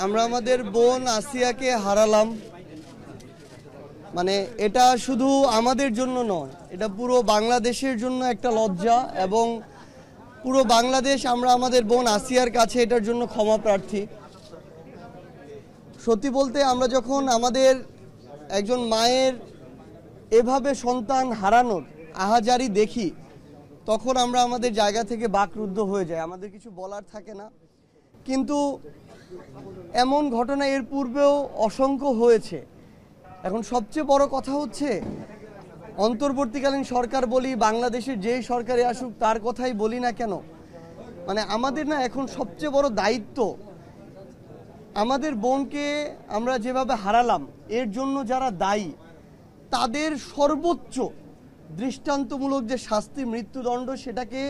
আমরা আমাদের বোন আসিয়াকে হারালাম। মানে এটা শুধু আমাদের জন্য নয়, এটা পুরো বাংলাদেশের জন্য একটা লজ্জা, এবং পুরো বাংলাদেশ আমরা আমাদের বোন আসিয়ার কাছে এটার জন্য ক্ষমা প্রার্থী। সত্যি বলতে আমরা যখন আমাদের একজন মায়ের এভাবে সন্তান হারানোর আহাজারি দেখি, তখন আমরা আমাদের জায়গা থেকে বাকরুদ্ধ হয়ে যাই, আমাদের কিছু বলার থাকে না। কিন্তু এমন ঘটনা এর পূর্বেও অসংখ্য হয়েছে। এখন সবচেয়ে বড় কথা হচ্ছে, অন্তর্বর্তীকালীন সরকার বলি, বাংলাদেশের যেই সরকারে আসুক তার কথাই বলি না কেন, মানে আমাদের না এখন সবচেয়ে বড় দায়িত্ব, আমাদের বোনকে আমরা যেভাবে হারালাম এর জন্য যারা দায়ী তাদের সর্বোচ্চ দৃষ্টান্তমূলক যে শাস্তি, মৃত্যুদণ্ড, সেটাকে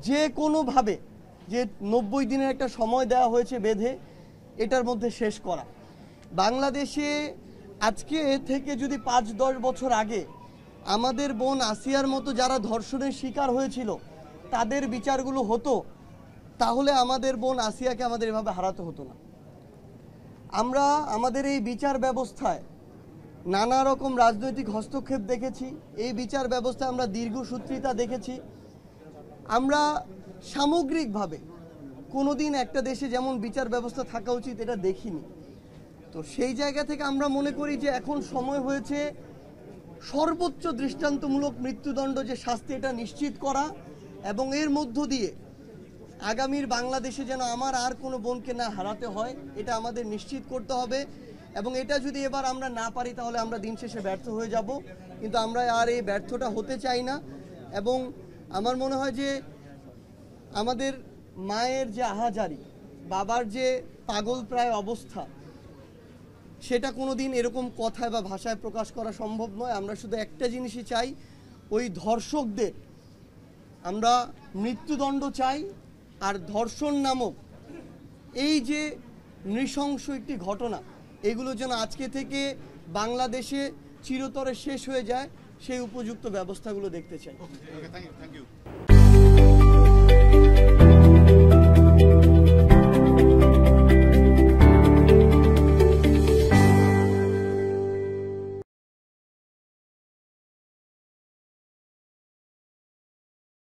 যে কোনোভাবে, যে 90 দিনের একটা সময় দেওয়া হয়েছে বেঁধে, এটার মধ্যে শেষ করা। বাংলাদেশে আজকে থেকে যদি 5-10 বছর আগে আমাদের বোন আসিয়ার মতো যারা ধর্ষণের শিকার হয়েছিল তাদের বিচারগুলো হতো, তাহলে আমাদের বোন আসিয়াকে আমাদের এভাবে হারাতে হতো না। আমরা আমাদের এই বিচার ব্যবস্থায় নানা রকম রাজনৈতিক হস্তক্ষেপ দেখেছি, এই বিচার ব্যবস্থায় আমরা দীর্ঘসূত্রিতা দেখেছি। আমরা সামগ্রিকভাবে কোনোদিন একটা দেশে যেমন বিচার ব্যবস্থা থাকা উচিত এটা দেখিনি। তো সেই জায়গা থেকে আমরা মনে করি যে এখন সময় হয়েছে সর্বোচ্চ দৃষ্টান্তমূলক মৃত্যুদণ্ড যে শাস্তি, এটা নিশ্চিত করা, এবং এর মধ্য দিয়ে আগামীর বাংলাদেশে যেন আমার আর কোনো বোনকে না হারাতে হয়, এটা আমাদের নিশ্চিত করতে হবে। এবং এটা যদি এবার আমরা না পারি তাহলে আমরা দিন শেষে ব্যর্থ হয়ে যাব, কিন্তু আমরা আর এই ব্যর্থটা হতে চাই না। এবং আমার মনে হয় যে আমাদের মায়ের যে আহাজারি, বাবার যে পাগল প্রায় অবস্থা, সেটা কোনোদিন এরকম কথায় বা ভাষায় প্রকাশ করা সম্ভব নয়। আমরা শুধু একটা জিনিসই চাই, ওই ধর্ষকদের আমরা মৃত্যুদণ্ড চাই, আর ধর্ষণ নামক এই যে নৃশংস একটি ঘটনা, এগুলো যেন আজকে থেকে বাংলাদেশে চিরতরে শেষ হয়ে যায়, সেই উপযুক্ত ব্যবস্থাগুলো দেখতে চাই।